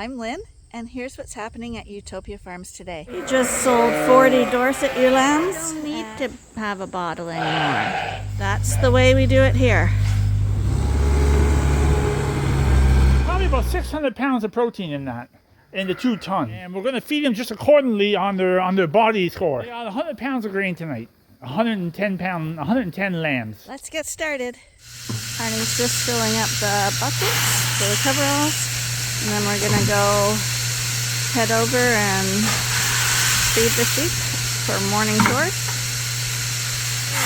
I'm Lynn, and here's what's happening at Ewetopia Farms today. We just sold 40 Dorset ewe lambs. Don't need to have a bottle anymore. That's the way we do it here. Probably about 600 pounds of protein in that, in the 2 ton. And we're going to feed them just accordingly on their body score. They got 100 pounds of grain tonight. 110 lambs. Let's get started. Arnie's just filling up the buckets for the coveralls. And then we're going to go head over and feed the sheep for morning chores.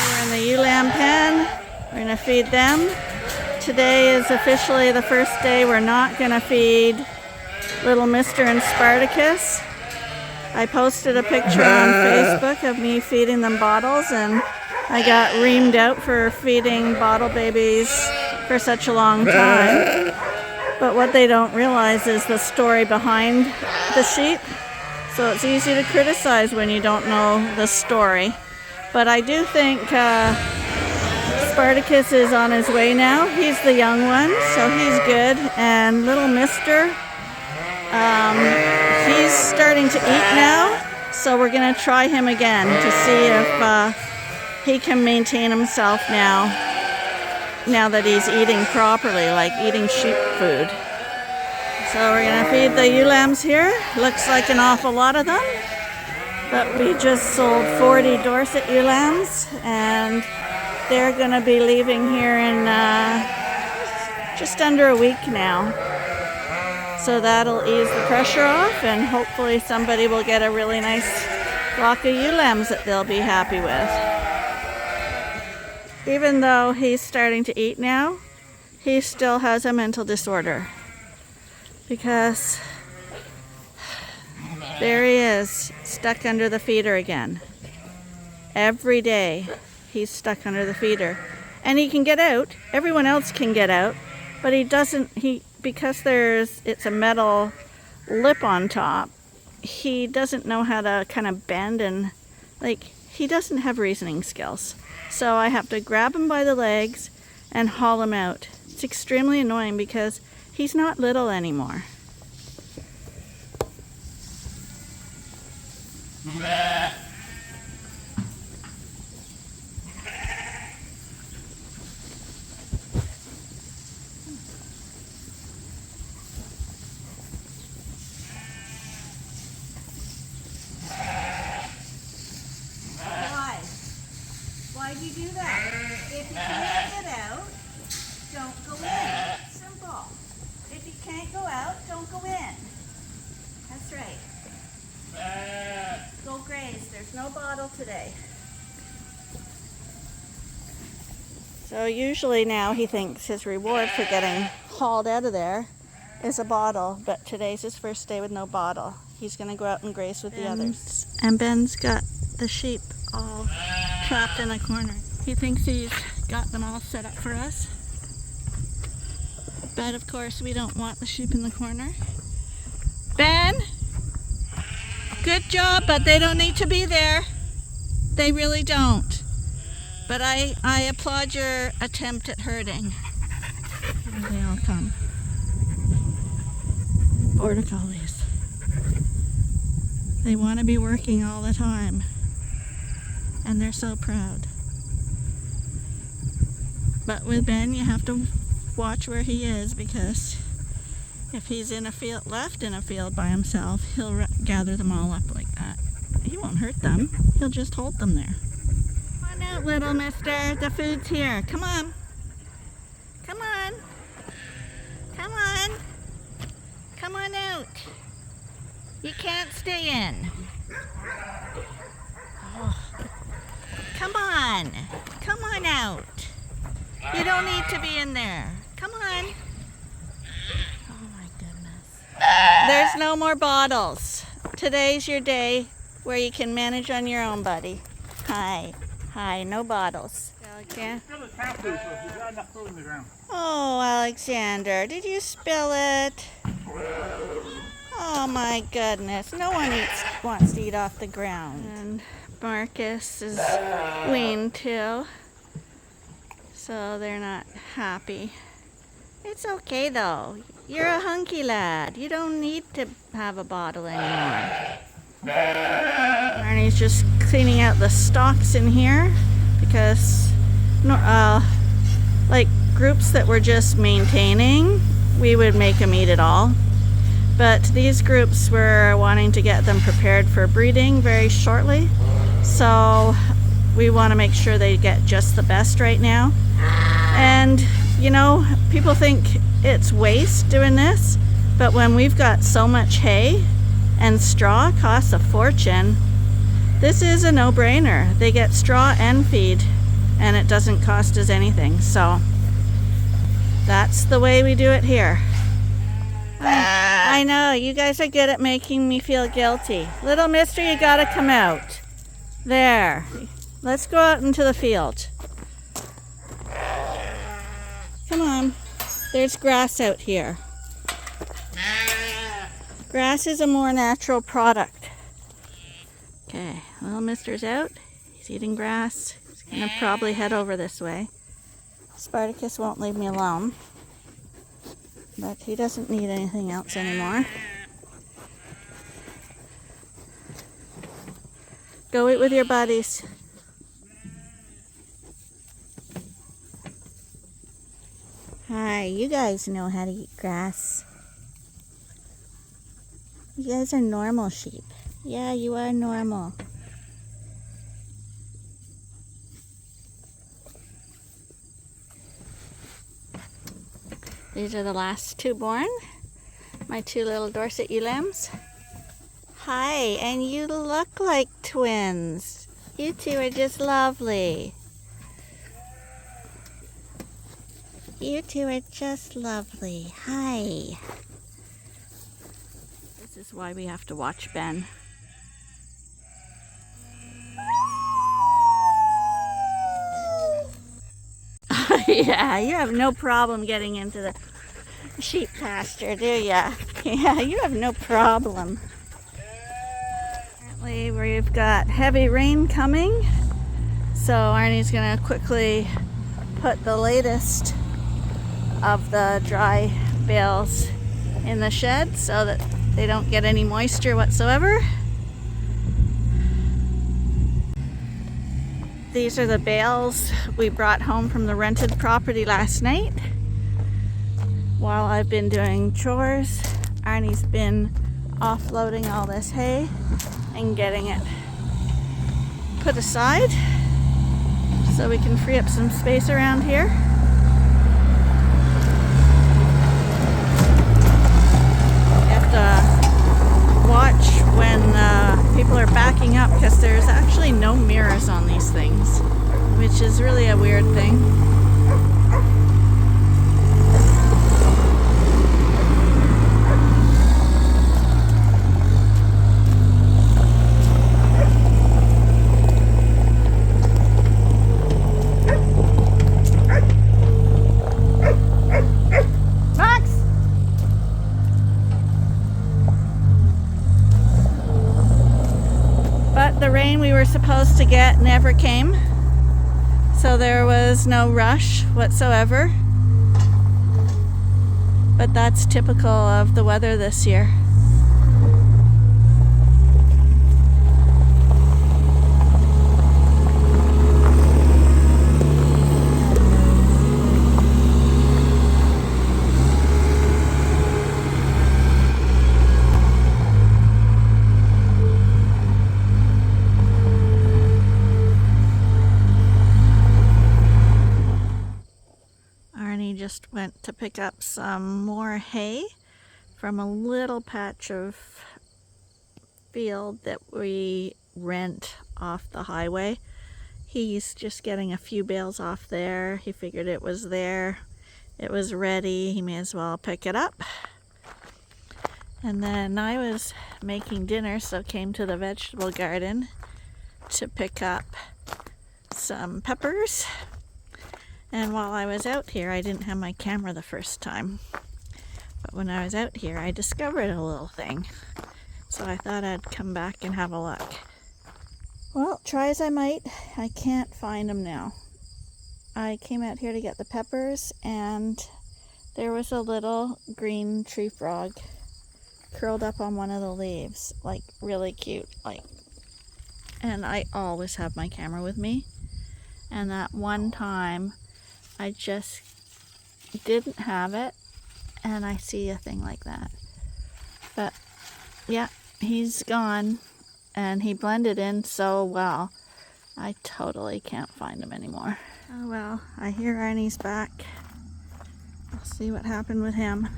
We're in the ewe lamb pen. We're going to feed them. Today is officially the first day we're not going to feed little Mr. and Spartacus. I posted a picture on Facebook of me feeding them bottles, and I got reamed out for feeding bottle babies for such a long time. But what they don't realize is the story behind the sheep. So it's easy to criticize when you don't know the story. But I do think Spartacus is on his way now. He's the young one, so he's good. And little Mr., he's starting to eat now. So we're going to try him again to see if he can maintain himself now that he's eating properly, like eating sheep food. So we're going to feed the ewe lambs here. Looks like an awful lot of them. But we just sold 40 Dorset ewe lambs, and they're going to be leaving here in just under a week now. So that'll ease the pressure off, and hopefully somebody will get a really nice flock of ewe lambs that they'll be happy with. Even though he's starting to eat now, he still has a mental disorder. Because there he is, stuck under the feeder again. Every day he's stuck under the feeder. And he can get out, everyone else can get out, but he doesn't, because it's a metal lip on top, he doesn't know how to kind of bend, and he doesn't have reasoning skills. So I have to grab him by the legs and haul him out. It's extremely annoying because he's not little anymore. Why'd you do that? If you can't get out, don't go in. Simple. If you can't go out, don't go in. That's right. Go graze. There's no bottle today. So usually now he thinks his reward for getting hauled out of there is a bottle, but today's his first day with no bottle. He's going to go out and graze with the others. And Ben's got the sheep all trapped in a corner. He thinks he's got them all set up for us. But of course we don't want the sheep in the corner. Ben, good job, but they don't need to be there. They really don't. But I applaud your attempt at herding. Here they all come. Border collies. They want to be working all the time. And they're so proud. But with Ben, you have to watch where he is, because if he's left in a field by himself, he'll gather them all up like that. He won't hurt them. He'll just hold them there. Come on out, little mister. The food's here. Come on. Come on. Come on. Come on out. You can't stay in. Oh. Come on. Come on out. You don't need to be in there. Come on. Oh my goodness. There's no more bottles. Today's your day where you can manage on your own, buddy. Hi. Hi, no bottles. Okay. Oh, Alexander, did you spill it? Oh my goodness. No one wants to eat off the ground. And Marcus is weaned too, so they're not happy. It's okay though. You're a hunky lad. You don't need to have a bottle anymore. Arnie's just cleaning out the stalks in here because like groups that we're just maintaining, we would make them eat it all. But these groups, we're wanting to get them prepared for breeding very shortly. So we want to make sure they get just the best right now. And you know, people think it's waste doing this, but when we've got so much hay and straw costs a fortune, this is a no-brainer. They get straw and feed, and it doesn't cost us anything. So that's the way we do it here. I know, you guys are good at making me feel guilty. Little mister, you gotta come out. There. Let's go out into the field. Come on. There's grass out here. Grass is a more natural product. Okay, little mister's out. He's eating grass. He's gonna probably head over this way. Spartacus won't leave me alone. But he doesn't need anything else anymore. Go eat with your buddies. Hi, you guys know how to eat grass. You guys are normal sheep. Yeah, you are normal. These are the last two born. My two little Dorset ewe lambs. Hi, and you look like twins. You two are just lovely. You two are just lovely. Hi. This is why we have to watch Ben. Yeah, you have no problem getting into the sheep pasture, do ya? Yeah, you have no problem. Apparently we've got heavy rain coming, so Arnie's gonna quickly put the latest of the dry bales in the shed so that they don't get any moisture whatsoever. These are the bales we brought home from the rented property last night. While I've been doing chores, Arnie's been offloading all this hay and getting it put aside so we can free up some space around here. Watch when people are backing up because there's actually no mirrors on these things, which is really a weird thing. The rain we were supposed to get never came, so there was no rush whatsoever. But that's typical of the weather this year. Just went to pick up some more hay from a little patch of field that we rent off the highway. He's just getting a few bales off there. He figured it was there, it was ready, he may as well pick it up. And then I was making dinner, so came to the vegetable garden to pick up some peppers. And while I was out here, I didn't have my camera the first time. But when I was out here, I discovered a little thing. So I thought I'd come back and have a look. Well, try as I might, I can't find them now. I came out here to get the peppers, and There was a little green tree frog curled up on one of the leaves, like really cute, like. And I always have my camera with me, and that one time I just didn't have it, and I see a thing like that. But yeah, he's gone, and he blended in so well. I totally can't find him anymore. Oh well, I hear Arnie's back. I'll see what happened with him.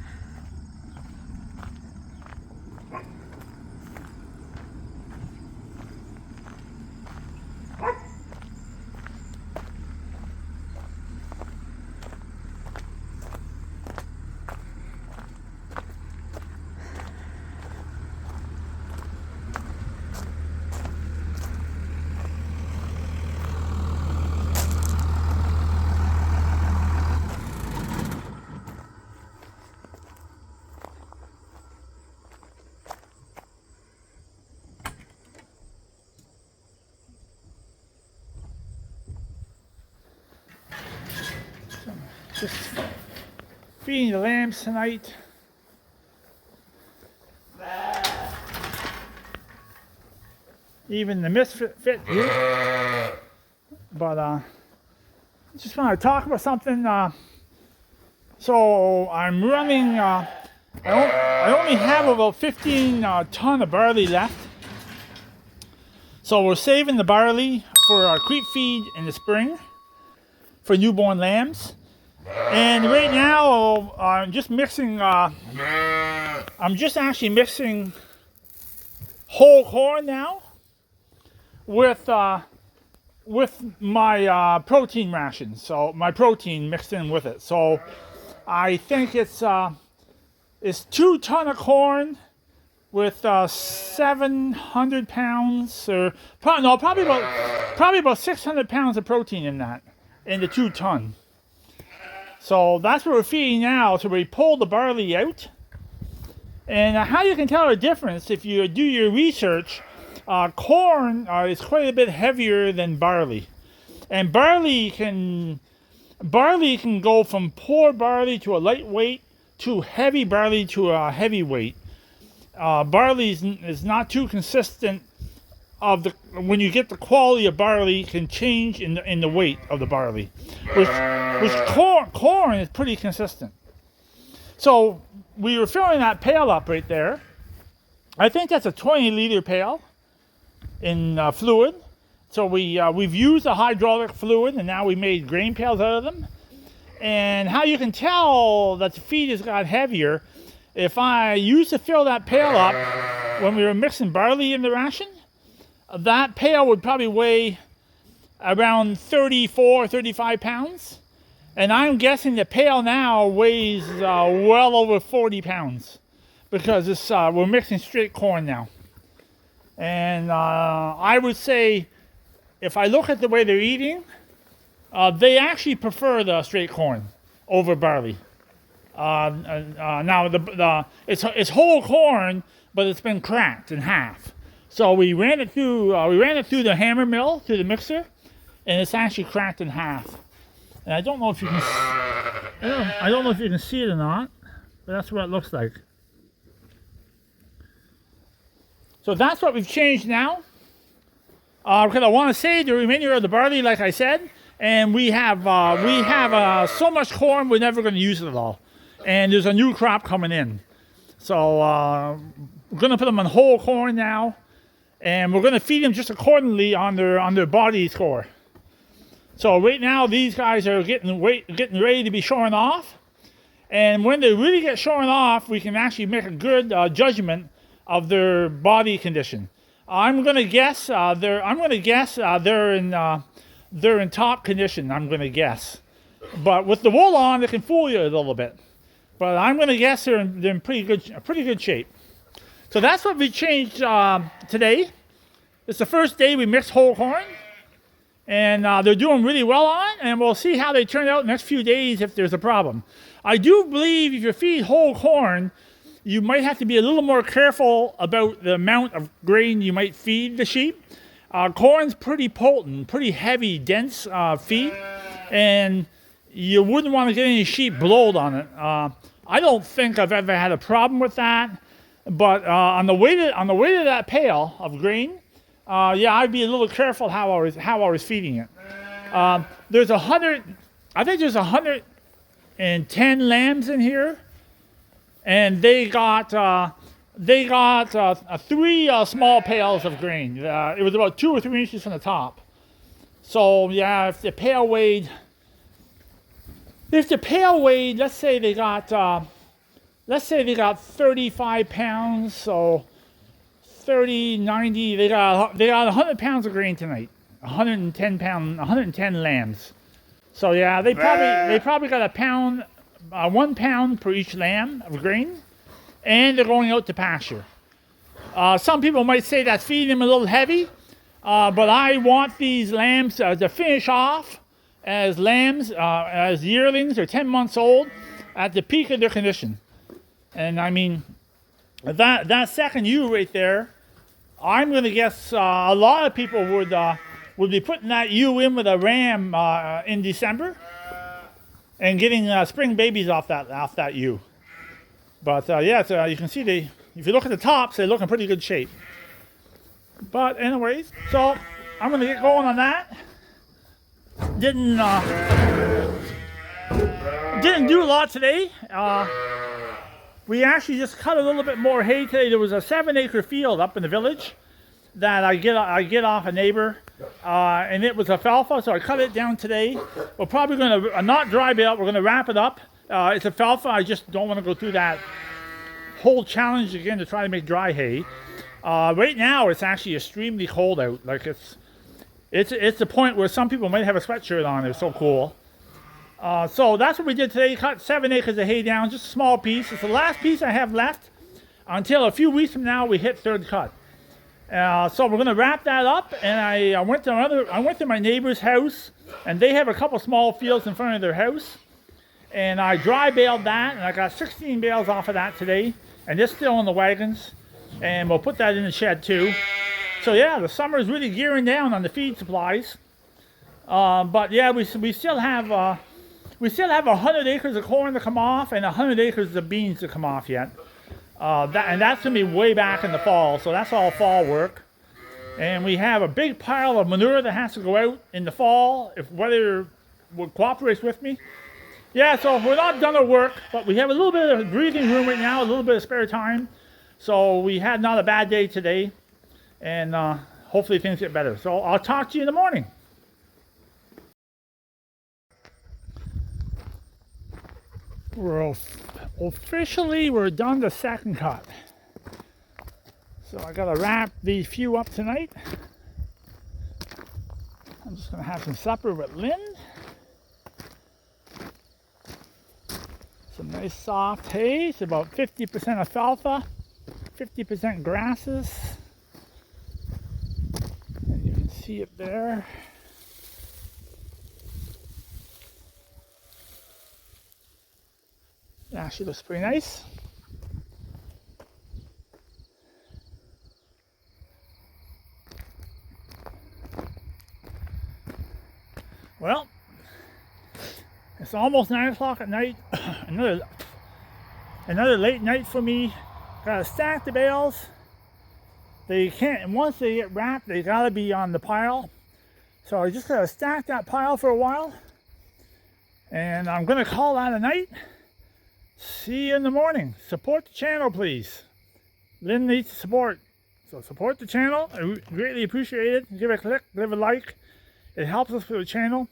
Just feeding the lambs tonight. Even the misfit here. But just want to talk about something. So I'm running. I only have about 15 ton of barley left. So we're saving the barley for our creep feed in the spring for newborn lambs. And right now, I'm just mixing. I'm just actually mixing whole corn now with my protein rations. So my protein mixed in with it. So I think it's 2 ton of corn with 700 pounds, or probably about 600 pounds of protein in that, in the 2 ton. So that's what we're feeding now. So we pull the barley out. And how you can tell the difference, if you do your research, corn is quite a bit heavier than barley. And barley can go from poor barley to a lightweight to heavy barley to a heavyweight. Barley is not too consistent. When you get the quality of barley, can change in the weight of the barley, which corn is pretty consistent. So we were filling that pail up right there. I think that's a 20-liter pail in fluid. So we've used the hydraulic fluid, and now we made grain pails out of them. And how you can tell that the feed has got heavier, if I used to fill that pail up when we were mixing barley in the ration, that pail would probably weigh around 34, 35 pounds. And I'm guessing the pail now weighs well over 40 pounds because we're mixing straight corn now. And I would say, if I look at the way they're eating, they actually prefer the straight corn over barley. Now it's whole corn, but it's been cracked in half. So we ran it through the hammer mill, through the mixer, and it's actually cracked in half. And I don't know if you can. I don't know if you can see it or not, but that's what it looks like. So that's what we've changed now. Because I want to save the remainder of the barley, like I said, and we have so much corn we're never going to use it at all. And there's a new crop coming in, so we're going to put them on whole corn now. And we're going to feed them just accordingly on their body score. So right now these guys are getting ready to be shorn off. And when they really get shorn off, we can actually make a good judgment of their body condition. I'm going to guess they're in top condition. I'm going to guess, but with the wool on, they can fool you a little bit. But I'm going to guess they're in pretty good shape. So that's what we changed today. It's the first day we mixed whole corn. And they're doing really well on it. And we'll see how they turn out in the next few days if there's a problem. I do believe if you feed whole corn, you might have to be a little more careful about the amount of grain you might feed the sheep. Corn's pretty potent, pretty heavy, dense feed. And you wouldn't want to get any sheep blowed on it. I don't think I've ever had a problem with that. But on the way to that pail of grain, yeah, I'd be a little careful how I was feeding it. There's 110 lambs in here, and they got 3 small pails of grain. It was about 2 or 3 inches from the top. So yeah, if the pail weighed, let's say they got 35 pounds, so 30, 90, they got 100 pounds of grain tonight. 110 lambs. So yeah, they probably got 1 pound per each lamb of grain, and they're going out to pasture. Some people might say that's feeding them a little heavy, but I want these lambs to finish off as lambs, as yearlings or 10 months old at the peak of their condition. And I mean, that second ewe right there, I'm going to guess a lot of people would be putting that ewe in with a ram in December and getting spring babies off that ewe. But yeah, you can see if you look at the tops, they look in pretty good shape. But anyways, so I'm going to get going on that. Didn't do a lot today. We actually just cut a little bit more hay today. There was a 7-acre field up in the village that I get off a neighbor, and it was alfalfa, so I cut it down today. We're probably going to not dry bale. We're going to wrap it up. It's alfalfa. I just don't want to go through that whole challenge again to try to make dry hay. Right now, it's actually extremely cold out. Like it's the point where some people might have a sweatshirt on. It's so cool. So that's what we did today. Cut 7 acres of hay down, just a small piece. It's the last piece I have left until a few weeks from now we hit third cut. So we're going to wrap that up. And I went to my neighbor's house, and they have a couple small fields in front of their house. And I dry baled that, and I got 16 bales off of that today. And they're still in the wagons. And we'll put that in the shed too. So yeah, the summer is really gearing down on the feed supplies. But yeah, we still have 100 acres of corn to come off and 100 acres of beans to come off yet. And that's going to be way back in the fall, so that's all fall work. And we have a big pile of manure that has to go out in the fall if weather cooperates with me. Yeah, so we're not done our work, but we have a little bit of breathing room right now, a little bit of spare time. So we had not a bad day today, and hopefully things get better. So I'll talk to you in the morning. We're done the second cut. So I gotta wrap these few up tonight. I'm just gonna have some supper with Lynn. Some nice soft hay. It's about 50% alfalfa, 50% grasses. And you can see it there. It actually looks pretty nice. Well, it's almost 9 o'clock at night. another late night for me. Gotta stack the bales. They can't, and once they get wrapped, they gotta be on the pile. So I just gotta stack that pile for a while. And I'm gonna call that a night. See you in the morning. Support the channel, please. Lynn needs support. So support the channel. I greatly appreciate it. Give it a click, give a like. It helps us with the channel.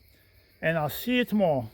And I'll see you tomorrow.